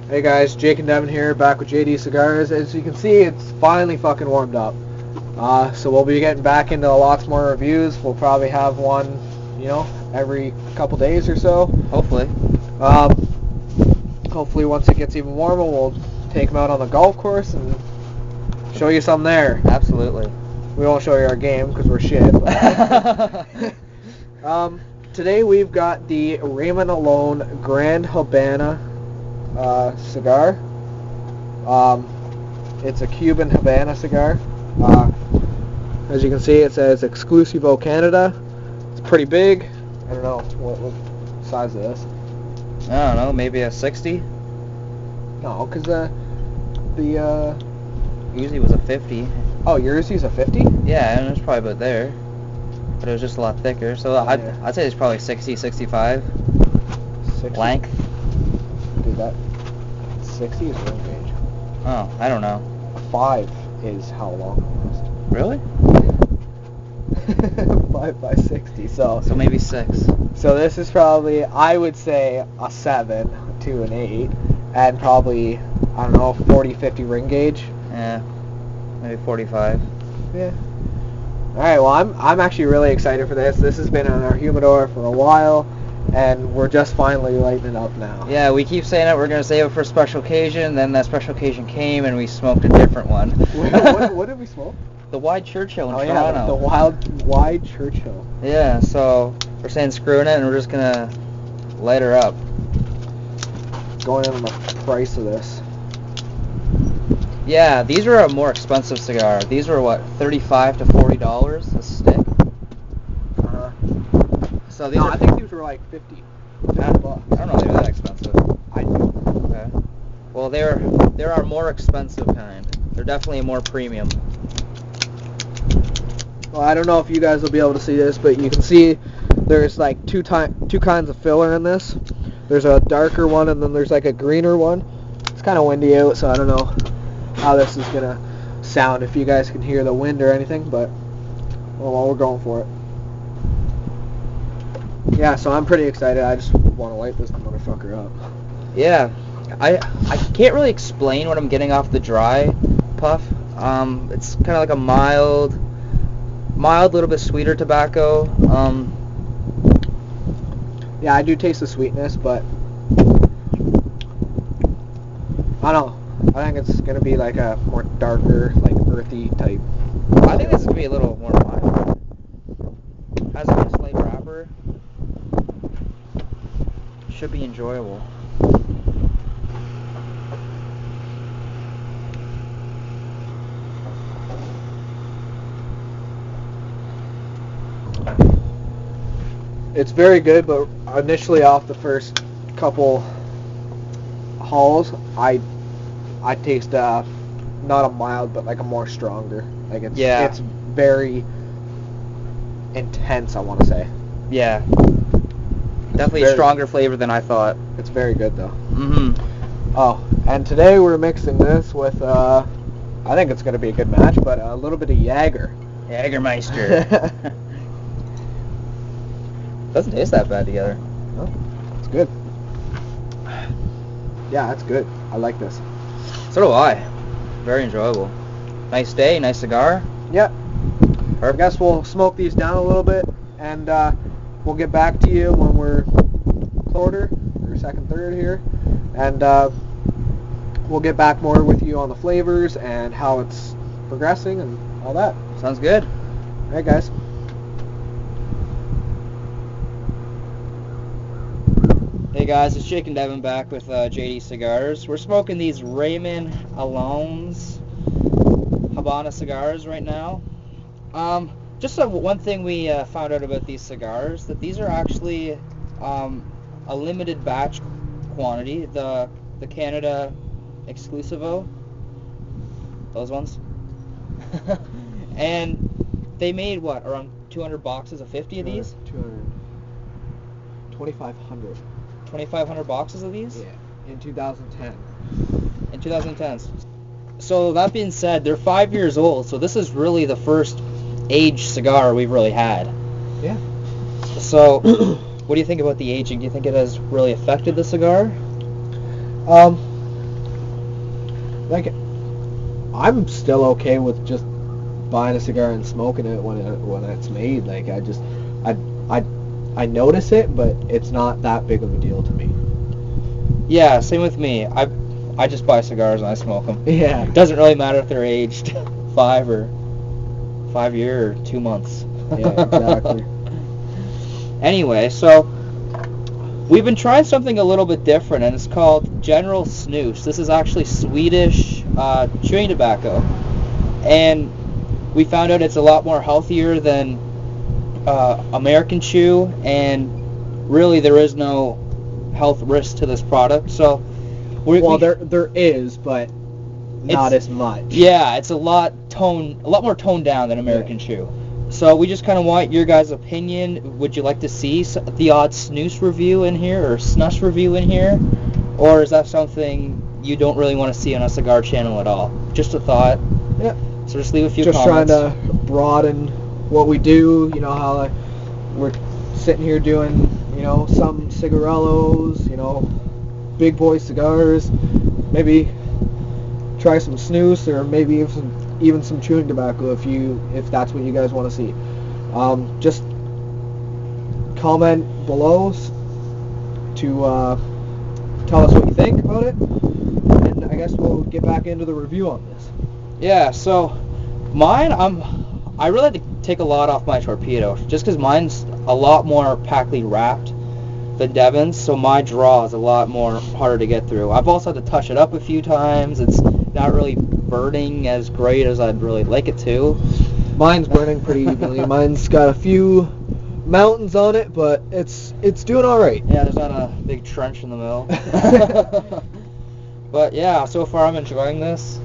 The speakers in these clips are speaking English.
Hey guys, Jake and Devin here, back with JD Cigars. As you can see, it's finally fucking warmed up. So we'll be getting back into lots more reviews. We'll probably have one, every couple days or so. Hopefully. Hopefully once it gets even warmer, we'll take them out on the golf course and show you some there. Absolutely. We won't show you our game because we're shit. Today we've got the Ramon Allones Grand Habana cigar. It's a Cuban Habana cigar. As you can see, it says Exclusivo Canada. It's pretty big. I don't know what size it is. I don't know, maybe a 60? No, because the usually was a 50. Oh, yours is a 50? Yeah, and it was probably about there. But it was just a lot thicker. So I'd say it's probably 60, 65. 60. Length. Dude, that 60 is ring gauge. Oh, I don't know. A 5 is how long it is. Really? 5 by 60, so maybe 6. So this is probably, I would say, a 7 to an 8, and probably, I don't know, 40, 50 ring gauge. Yeah, maybe 45. Yeah. Alright, well, I'm actually really excited for this. This has been in our humidor for a while, and we're just finally lighting it up now. Yeah, we keep saying that we're going to save it for a special occasion, then that special occasion came and we smoked a different one. What did we smoke? The Wide Churchill in Toronto. Yeah, the Wide Churchill. Yeah, so we're saying screwing it and we're just going to light her up. Going in on the price of this. Yeah, these were a more expensive cigar. These were, what, $35 to $40 a stick? Uh-huh. So these I think these were like 50 bucks. I don't know if they were that expensive. I do. Okay. Well, there are more expensive kind. They're definitely more premium. Well, I don't know if you guys will be able to see this, but you can see there's like two kinds of filler in this. There's a darker one and then there's like a greener one. It's kind of windy out, so I don't know how this is gonna sound, if you guys can hear the wind or anything, but well, we're going for it. Yeah, so I'm pretty excited. I just want to light this motherfucker up. Yeah, I can't really explain what I'm getting off the dry puff. It's kind of like a mild, little bit sweeter tobacco. Yeah, I do taste the sweetness, but I don't know. I think it's gonna be like a more darker, like earthy type. I think this is gonna be a little more mild. Has a slight wrapper. Should be enjoyable. It's very good, but initially off the first couple hauls, I taste not a mild, but like a more stronger. Like it's very intense, I want to say. Yeah. Definitely a stronger flavor than I thought. It's very good though. Mm-hmm. Oh, and today we're mixing this with I think it's going to be a good match, but a little bit of Jaeger. Jägermeister. Doesn't taste that bad together. Oh, it's good. Yeah, that's good. I like this. So do I. Very enjoyable. Nice day, nice cigar. Yep. Perfect. I guess we'll smoke these down a little bit, and we'll get back to you when we're quarter or second, third here, and we'll get back more with you on the flavors and how it's progressing and all that. Sounds good. All right, guys. Hey guys, it's Jake and Devin back with JD Cigars. We're smoking these Ramon Allones Habana cigars right now. Just one thing we found out about these cigars, that these are actually a limited batch quantity, the Canada Exclusivo, those ones. And they made, what, around 200 boxes of 50 of these? 2,500. 2,500 boxes of these? Yeah, in 2010. In 2010. So that being said, they're 5 years old, so this is really the first aged cigar we've really had. Yeah. So, what do you think about the aging? Do you think it has really affected the cigar? like, I'm still okay with just buying a cigar and smoking it when it's made. Like, I notice it, but it's not that big of a deal to me. Yeah, same with me. I just buy cigars and I smoke them. Yeah. It doesn't really matter if they're aged 5 year or 2 months. Yeah, exactly. Anyway, so we've been trying something a little bit different, and it's called General Snus. This is actually Swedish chewing tobacco, and we found out it's a lot more healthier than American chew, and really there is no health risk to this product. So there is, but not as much. Yeah, it's a lot more toned down than American chew. So we just kind of want your guys' opinion. Would you like to see the odd snus review in here or snus review in here, or is that something you don't really want to see on a cigar channel at all? Just a thought. Yeah. So just leave a few comments. Just trying to broaden what we do. You know how we're sitting here doing, some cigarellos, big boy cigars. Maybe try some snus, or maybe even some chewing tobacco if that's what you guys want to see. Just comment below to tell us what you think about it, and I guess we'll get back into the review on this. Yeah, so mine, I really had to take a lot off my torpedo, just because mine's a lot more packly wrapped than Devin's, so my draw is a lot more harder to get through. I've also had to touch it up a few times. It's not really burning as great as I'd really like it to. Mine's burning pretty evenly. Mine's got a few mountains on it, but it's doing all right. Yeah, there's not a big trench in the middle. But yeah, so far I'm enjoying this.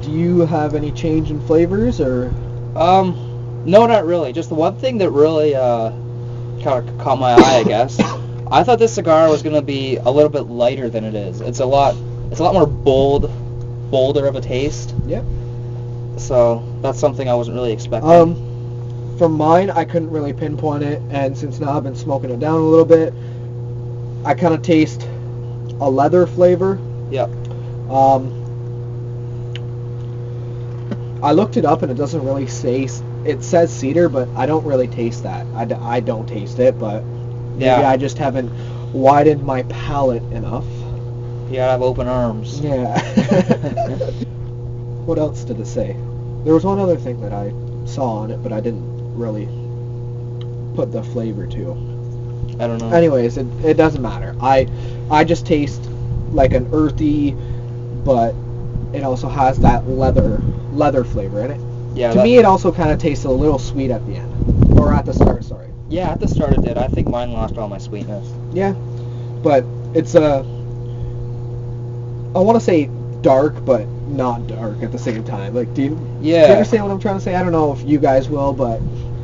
Do you have any change in flavors, or? No, not really. Just the one thing that really kind of caught my eye, I guess. I thought this cigar was going to be a little bit lighter than it is. It's a lot more bolder of a taste. Yep. So that's something I wasn't really expecting. For mine, I couldn't really pinpoint it, and since now I've been smoking it down a little bit, I kind of taste a leather flavor. Yep. I looked it up, and it doesn't really say. It says cedar, but I don't really taste that. I don't taste it, but maybe I just haven't widened my palate enough. You gotta have open arms. Yeah. What else did it say? There was one other thing that I saw on it, but I didn't really put the flavor to. I don't know. Anyways, it doesn't matter. I just taste like an earthy, but it also has that leather flavor in it. Yeah. To me, it also kind of tastes a little sweet at the end, or at the start. Sorry. Yeah, at the start it did. I think mine lost all my sweetness. Yeah, but it's I want to say dark, but not dark at the same time. Like, do you understand what I'm trying to say? I don't know if you guys will, but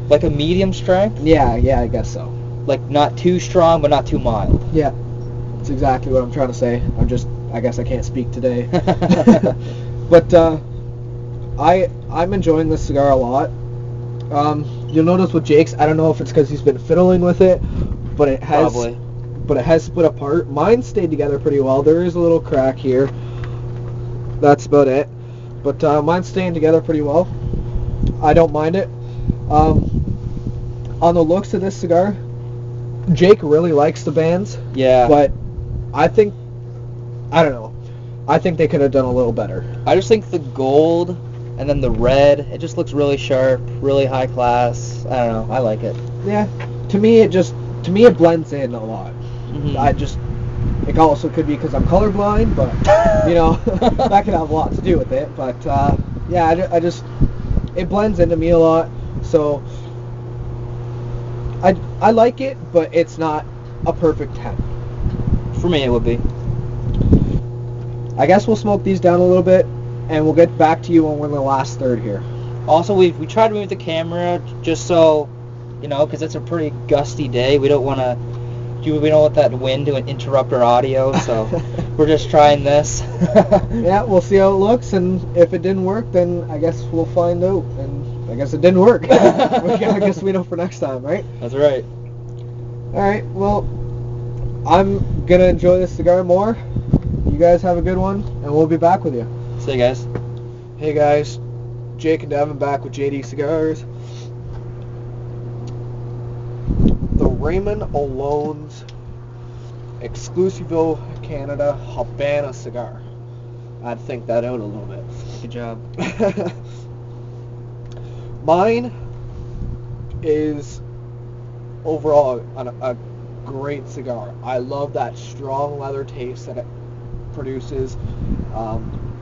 like a medium strength. Yeah, I guess so. Like not too strong, but not too mild. Yeah, that's exactly what I'm trying to say. I guess I can't speak today. But I'm enjoying this cigar a lot. You'll notice with Jake's, I don't know if it's because he's been fiddling with it, but it has split apart. Mine stayed together pretty well. There is a little crack here. That's about it. But mine's staying together pretty well. I don't mind it. On the looks of this cigar, Jake really likes the bands. Yeah. But I don't know. I think they could have done a little better. I just think the gold and then the red, it just looks really sharp, really high class. I don't know. I like it. Yeah. To me, it blends in a lot. Mm-hmm. It also could be because I'm colorblind, but that could have a lot to do with it. But it blends into me a lot. So I like it, but it's not a perfect 10. For me, it would be. I guess we'll smoke these down a little bit, and we'll get back to you when we're in the last third here. Also, we tried to move the camera just so, because it's a pretty gusty day. We don't want that wind to interrupt our audio, so we're just trying this. Yeah, we'll see how it looks, and if it didn't work, then I guess we'll find out, and I guess it didn't work. I guess we know for next time, right? That's right. All right, well, I'm going to enjoy this cigar more. You guys have a good one, and we'll be back with you. Say, guys. Hey guys, Jake and Devin back with JD Cigars. The Ramon Allones Exclusivo Canada Habana cigar. I'd think that out a little bit. Good job. Mine is overall a great cigar. I love that strong leather taste that it produces.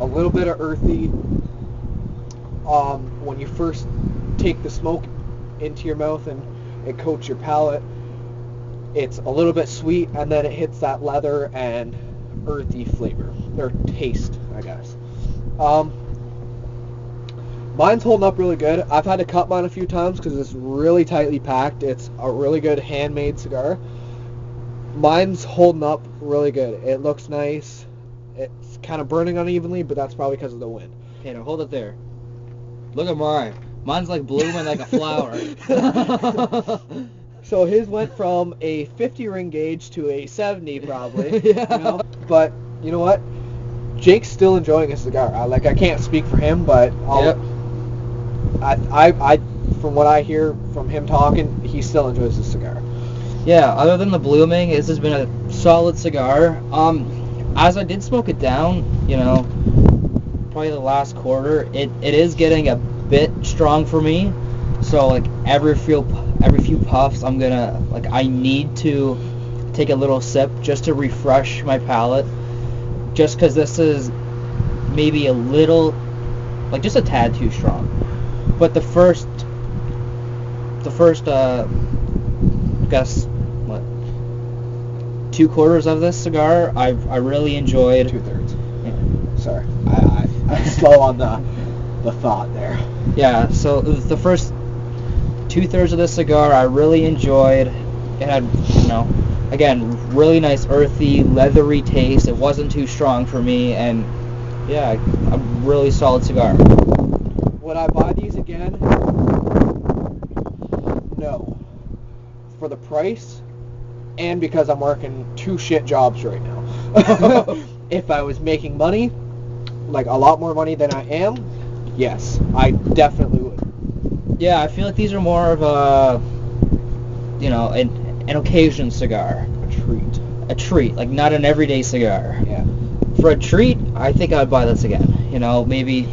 A little bit of earthy. When you first take the smoke into your mouth and it coats your palate, it's a little bit sweet, and then it hits that leather and earthy flavor, or taste, I guess. Mine's holding up really good. I've had to cut mine a few times because it's really tightly packed. It's a really good handmade cigar. Mine's holding up really good. It looks nice. It's kind of burning unevenly, but that's probably because of the wind. Hey, now hold it there. Look at mine. Mine's like blooming like a flower. So his went from a 50 ring gauge to a 70 probably. Yeah. You know? But you know what? Jake's still enjoying his cigar. I can't speak for him, but I from what I hear from him talking, he still enjoys his cigar. Yeah, other than the blooming, this has been a solid cigar. As I did smoke it down, you know, probably the last quarter, it is getting a bit strong for me. So like every few puffs, I need to take a little sip just to refresh my palate. Just because this is maybe a little, like just a tad too strong. But the first, I guess, what, 2/4 of this cigar, I really enjoyed. 2/3. Yeah. Sorry, I'm slow on the thought there. Yeah, so the first 2/3 of this cigar I really enjoyed. It had, you know, again, really nice earthy, leathery taste. It wasn't too strong for me, and yeah, a really solid cigar. Would I buy these again? No. For the price, and because I'm working 2 shit jobs right now. If I was making money, like a lot more money than I am, yes, I definitely would. Yeah, I feel like these are more of a, you know, an occasion cigar. A treat, like not an everyday cigar. Yeah. For a treat, I think I'd buy this again. You know, maybe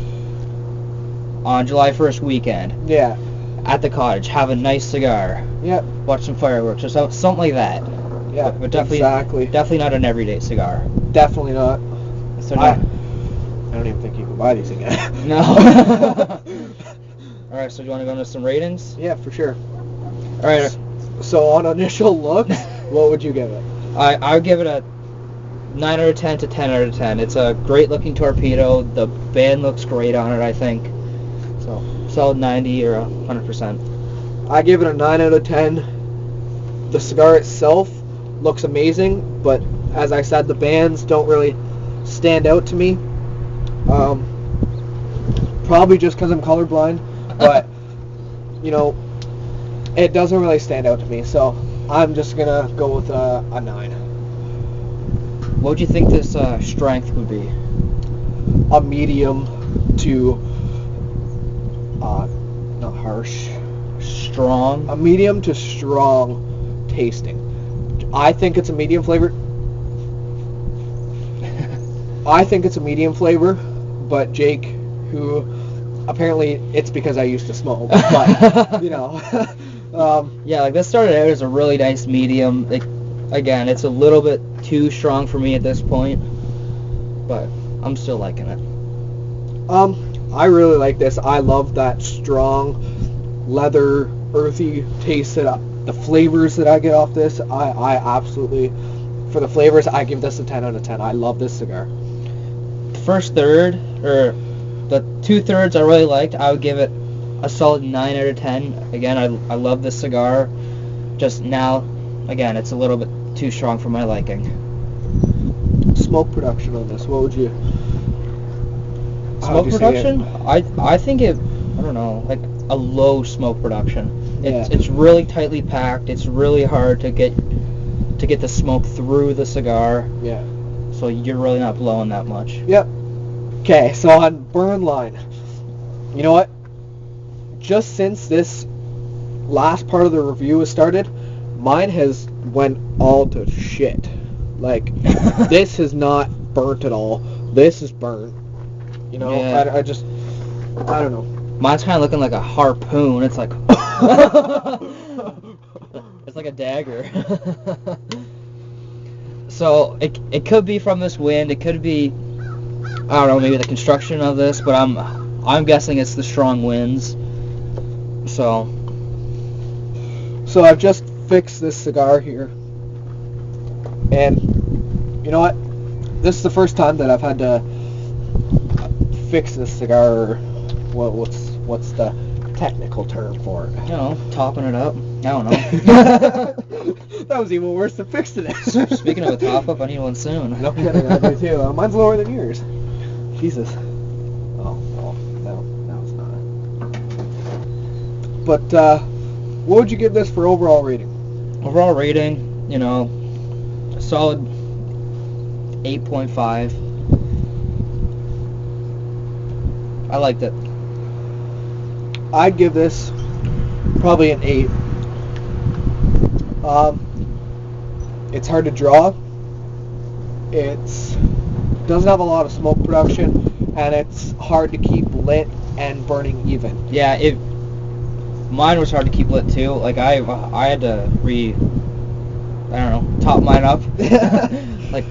on July 1st weekend. Yeah. At the cottage, have a nice cigar. Yep. Watch some fireworks or something like that. Yeah, but definitely, exactly. Definitely not an everyday cigar. Definitely not. So I don't even think you can buy these again. No. Alright, so do you want to go into some ratings? Yeah, for sure. Alright. So on initial looks, what would you give it? I would give it a 9 out of 10 to 10 out of 10. It's a great looking torpedo. The band looks great on it, I think. So, solid 90 or 100%. I give it a 9 out of 10. The cigar itself looks amazing, but as I said, the bands don't really stand out to me. Probably just because I'm colorblind, but you know, it doesn't really stand out to me, so I'm just gonna go with a 9. What would you think this strength would be? A medium to not harsh, strong. A medium to strong tasting. I think it's a medium flavor. But Jake, who apparently it's because I used to smoke, but you know. Yeah, like this started out as a really nice medium. Again, it's a little bit too strong for me at this point, but I'm still liking it. I really like this. I love that strong leather, earthy taste the flavors that I get off this. I absolutely, for the flavors, I give this a 10 out of 10. I love this cigar. The first third, or the 2/3 I really liked, I would give it a solid 9 out of 10. Again, I love this cigar. Just now, again, it's a little bit too strong for my liking. Smoke production on this, what would you... Smoke production? I think it, I don't know, like a low smoke production. It's really tightly packed. It's really hard to get the smoke through the cigar. Yeah. So you're really not blowing that much. Yep. Okay, so on burn line, you know what? Just since this last part of the review has started, mine has went all to shit. Like, this has not burnt at all. This is burnt. You know, Yeah. I just, I don't know. Mine's kind of looking like a harpoon. It's like, it's like a dagger. So it could be from this wind. It could be, I don't know, maybe the construction of this. But I'm guessing it's the strong winds. So I've just fixed this cigar here, and you know what? This is the first time that I've had to fix this cigar. Or what's the technical term for it? you know, topping it up. I don't know. That was even worse than fixing it. Speaking of a top up, I need one soon. No kidding, I do too. Mine's lower than yours. Jesus. Oh, well, no, it's not. But what would you give this for overall rating? Overall rating, you know, a solid 8.5. I liked it. I'd give this probably an 8. It's hard to draw. It's doesn't have a lot of smoke production, and it's hard to keep lit and burning even. Yeah, mine was hard to keep lit too. Like I had to top mine up like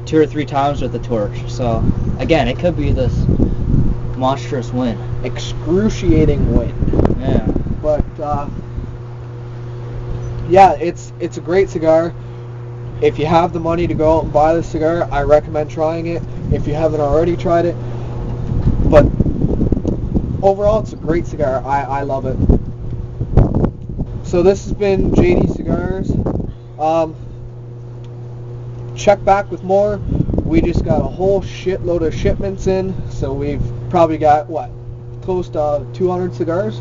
2 or 3 times with the torch. So again, it could be this monstrous wind. Excruciating wind. Yeah. But yeah, it's a great cigar. If you have the money to go out and buy this cigar, I recommend trying it if you haven't already tried it. But overall, it's a great cigar. I love it. So this has been JD Cigars. Check back with more. We just got a whole shitload of shipments in, so we've probably got, close to 200 cigars?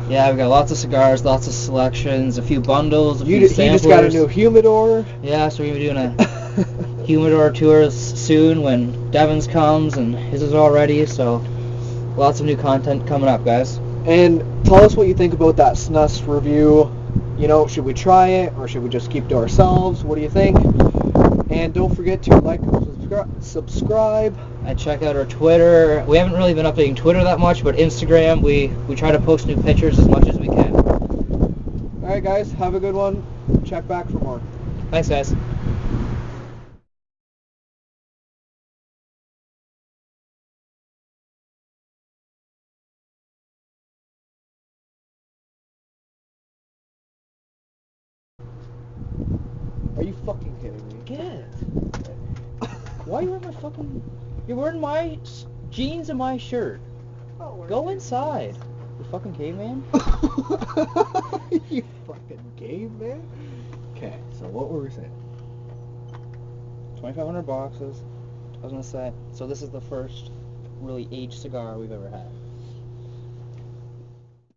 Yeah, we've got lots of cigars, lots of selections, a few bundles, a few samplers. You just got a new humidor. Yeah, so we're going to be doing a humidor tour soon when Devin's comes, and his is all ready, so lots of new content coming up, guys. And tell us what you think about that SNUS review. You know, should we try it, or should we just keep to ourselves? What do you think? And don't forget to like and subscribe. And check out our Twitter. We haven't really been updating Twitter that much, but Instagram, we try to post new pictures as much as we can. Alright guys, have a good one. Check back for more. Thanks, guys. Are you fucking kidding me? Get it. Why are you wearing my fucking... You're wearing my jeans and my shirt. Oh, go inside. You fucking caveman. You fucking caveman. Okay, so what were we saying? 2,500 boxes. I was gonna say, so this is the first really aged cigar we've ever had.